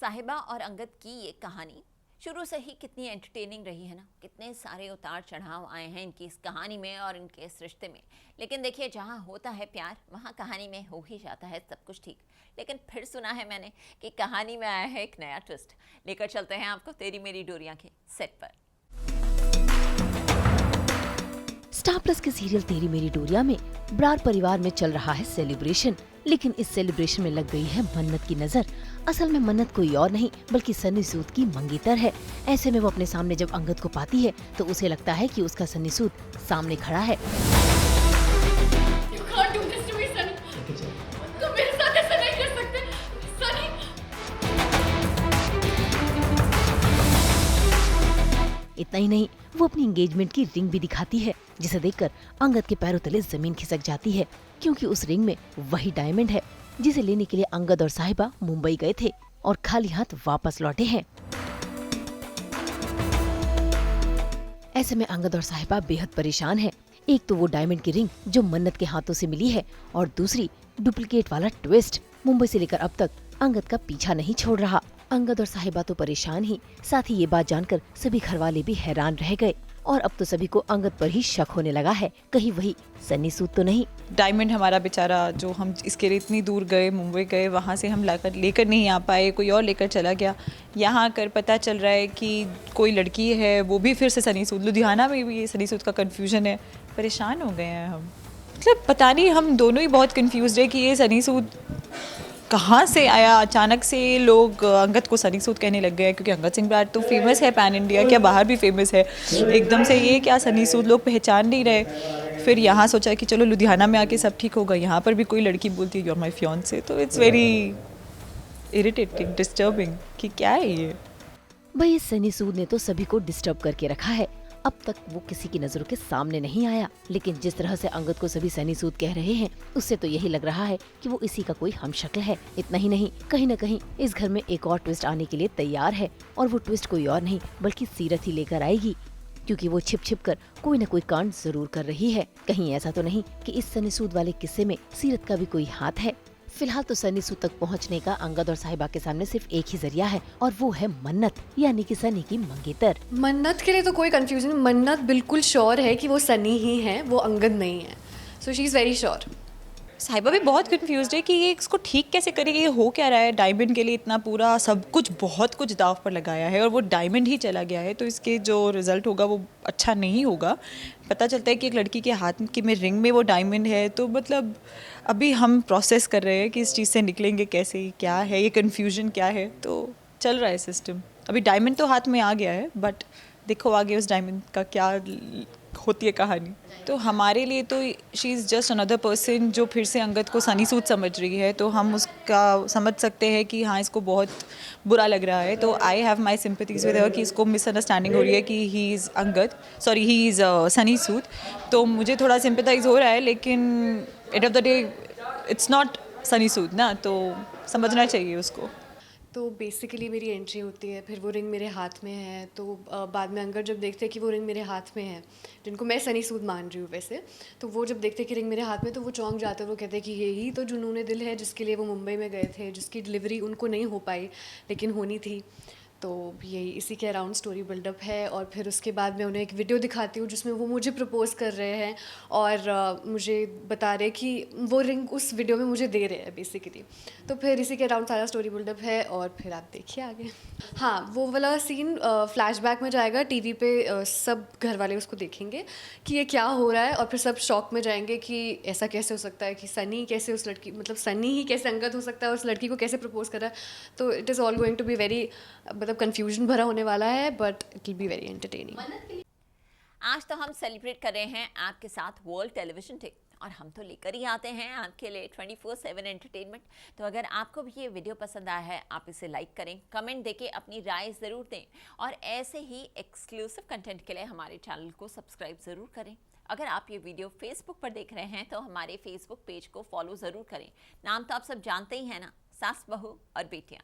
साहिबा और अंगद की ये कहानी शुरू से ही कितनी एंटरटेनिंग रही है ना। कितने सारे उतार चढ़ाव आए हैं इनकी इस कहानी में और इनके इस रिश्ते में। लेकिन देखिए, जहाँ होता है प्यार वहाँ कहानी में हो ही जाता है सब कुछ ठीक। लेकिन फिर सुना है मैंने कि कहानी में आया है एक नया ट्विस्ट। लेकर चलते हैं आपको तेरी मेरी डोरियां के सेट पर। स्टार प्लस के सीरियल तेरी मेरी डोरिया में ब्रार परिवार में चल रहा है सेलिब्रेशन। लेकिन इस सेलिब्रेशन में लग गई है मन्नत की नजर। असल में मन्नत कोई और नहीं बल्कि सन्नी सूद की मंगेतर है। ऐसे में वो अपने सामने जब अंगद को पाती है तो उसे लगता है कि उसका सन्नी सूद सामने खड़ा है। इतना ही नहीं, वो अपनी एंगेजमेंट की रिंग भी दिखाती है, जिसे देखकर अंगद के पैरों तले जमीन खिसक जाती है, क्योंकि उस रिंग में वही डायमंड है जिसे लेने के लिए अंगद और साहिबा मुंबई गए थे और खाली हाथ वापस लौटे हैं। ऐसे में अंगद और साहिबा बेहद परेशान हैं। एक तो वो डायमंड की रिंग जो मन्नत के हाथों से मिली है और दूसरी डुप्लीकेट वाला ट्विस्ट मुंबई से लेकर अब तक अंगद का पीछा नहीं छोड़ रहा। अंगद और साहिबा तो परेशान ही, साथ ही ये बात जानकर सभी घरवाले भी हैरान रह गए और अब तो सभी को अंगद पर ही शक होने लगा है, कहीं वही सन्नी सूद तो नहीं। डायमंड हमारा बेचारा, जो हम इसके लिए इतनी दूर गए, मुंबई गए, वहाँ से हम लेकर नहीं आ पाए, कोई और लेकर चला गया। यहाँ आकर पता चल रहा है कि कोई लड़की है, वो भी फिर से सन्नी सूद। लुधियाना में भी ये सन्नी सूद का कन्फ्यूजन है। परेशान हो गए हैं हम, मतलब पता नहीं, हम दोनों ही बहुत कन्फ्यूज है कि ये सन्नी सूद कहाँ से आया। अचानक से लोग अंगद को सन्नी सूद कहने लग गए, क्योंकि अंगद सिंह ब्रार तो फेमस है पैन इंडिया, क्या बाहर भी फेमस है। एकदम से ये क्या सन्नी सूद लोग पहचान नहीं रहे। फिर यहाँ सोचा कि चलो लुधियाना में आके सब ठीक होगा। यहाँ पर भी कोई लड़की बोलती है यू आर माई फियांसे, तो इट्स वेरी इरिटेटिंग, डिस्टर्बिंग कि क्या है ये। भाई, इस सन्नी सूद ने तो सभी को डिस्टर्ब करके रखा है। अब तक वो किसी की नजरों के सामने नहीं आया, लेकिन जिस तरह से अंगद को सभी सन्नी सूद कह रहे हैं उससे तो यही लग रहा है कि वो इसी का कोई हमशक्ल है। इतना ही नहीं, कहीं न कहीं इस घर में एक और ट्विस्ट आने के लिए तैयार है, और वो ट्विस्ट कोई और नहीं बल्कि सीरत ही लेकर आएगी, क्योंकि वो छिप छिप कर कोई न कोई कांड जरूर कर रही है। कहीं ऐसा तो नहीं कि इस सन्नी सूद वाले किस्से में सीरत का भी कोई हाथ है। फिलहाल तो सन्नी सूद तक पहुंचने का अंगद और साहिबा के सामने सिर्फ एक ही जरिया है, और वो है मन्नत, यानी कि सन्नी की मंगेतर। मन्नत के लिए तो कोई कंफ्यूजन, मन्नत बिल्कुल श्योर है कि वो सन्नी ही है, वो अंगद नहीं है। So she is very sure. साहिबा भी बहुत कंफ्यूज्ड है कि ये इसको ठीक कैसे करेगी, ये हो क्या रहा है। डायमंड के लिए इतना पूरा सब कुछ, बहुत कुछ दाव पर लगाया है और वो डायमंड ही चला गया है, तो इसके जो रिजल्ट होगा वो अच्छा नहीं होगा। पता चलता है कि एक लड़की के हाथ की में रिंग में वो डायमंड है, तो मतलब अभी हम प्रोसेस कर रहे हैं कि इस चीज़ से निकलेंगे कैसे, क्या है ये कन्फ्यूजन, क्या है। तो चल रहा है सिस्टम। अभी डायमंड तो हाथ में आ गया है, बट देखो आगे उस डायमंड का क्या होती है कहानी। तो हमारे लिए तो she is just another person जो फिर से अंगद को सन्नी सूद समझ रही है, तो हम उसका समझ सकते हैं कि हाँ, इसको बहुत बुरा लग रहा है। तो I have my sympathies with her कि इसको मिसअंडरस्टैंडिंग हो रही है कि he is Angad, sorry he is Sunny Sood. तो मुझे थोड़ा सिंपैथाइज हो रहा है, लेकिन end of the day it's not Sunny Sood ना, तो समझना चाहिए उसको। तो बेसिकली मेरी एंट्री होती है, फिर वो रिंग मेरे हाथ में है, तो बाद में अंगद जब देखते हैं कि वो रिंग मेरे हाथ में है, जिनको मैं सन्नी सूद मान रही हूँ वैसे, तो वो जब देखते हैं कि रिंग मेरे हाथ में, तो वो चौंक जाते हैं। वो कहते हैं कि यही तो जुनून दिल है जिसके लिए वो मुंबई में गए थे, जिसकी डिलीवरी उनको नहीं हो पाई लेकिन होनी थी। तो यही इसी के अराउंड स्टोरी बिल्डअप है। और फिर उसके बाद मैं उन्हें एक वीडियो दिखाती हूँ जिसमें वो मुझे प्रपोज़ कर रहे हैं और मुझे बता रहे कि वो रिंग उस वीडियो में मुझे दे रहे हैं बेसिकली। तो फिर इसी के अराउंड सारा स्टोरी बिल्डअप है, और फिर आप देखिए आगे। हाँ, वो वाला सीन फ्लैशबैक में जाएगा टीवी पे, सब घर वाले उसको देखेंगे कि ये क्या हो रहा है, और फिर सब शॉक में जाएंगे कि ऐसा कैसे हो सकता है कि सनी कैसे उस लड़की, मतलब सनी ही कैसे अंगद हो सकता है, उस लड़की को कैसे प्रपोज कर रहा है। तो it is all going to be very, मतलब कंफ्यूजन भरा होने वाला है, but it will be very entertaining. आज तो हम सेलिब्रेट कर रहे हैं आपके साथ वर्ल्ड टेलीविजन डे, और हम तो लेकर ही आते हैं आपके लिए 24/7 एंटरटेनमेंट। तो अगर आपको भी ये वीडियो पसंद आया है, आप इसे लाइक करें, कमेंट देके अपनी राय ज़रूर दें, और ऐसे ही एक्सक्लूसिव कंटेंट के लिए हमारे चैनल को सब्सक्राइब ज़रूर करें। अगर आप ये वीडियो फेसबुक पर देख रहे हैं तो हमारे फेसबुक पेज को फॉलो ज़रूर करें। नाम तो आप सब जानते ही हैं ना, सास बहू और बेटियाँ।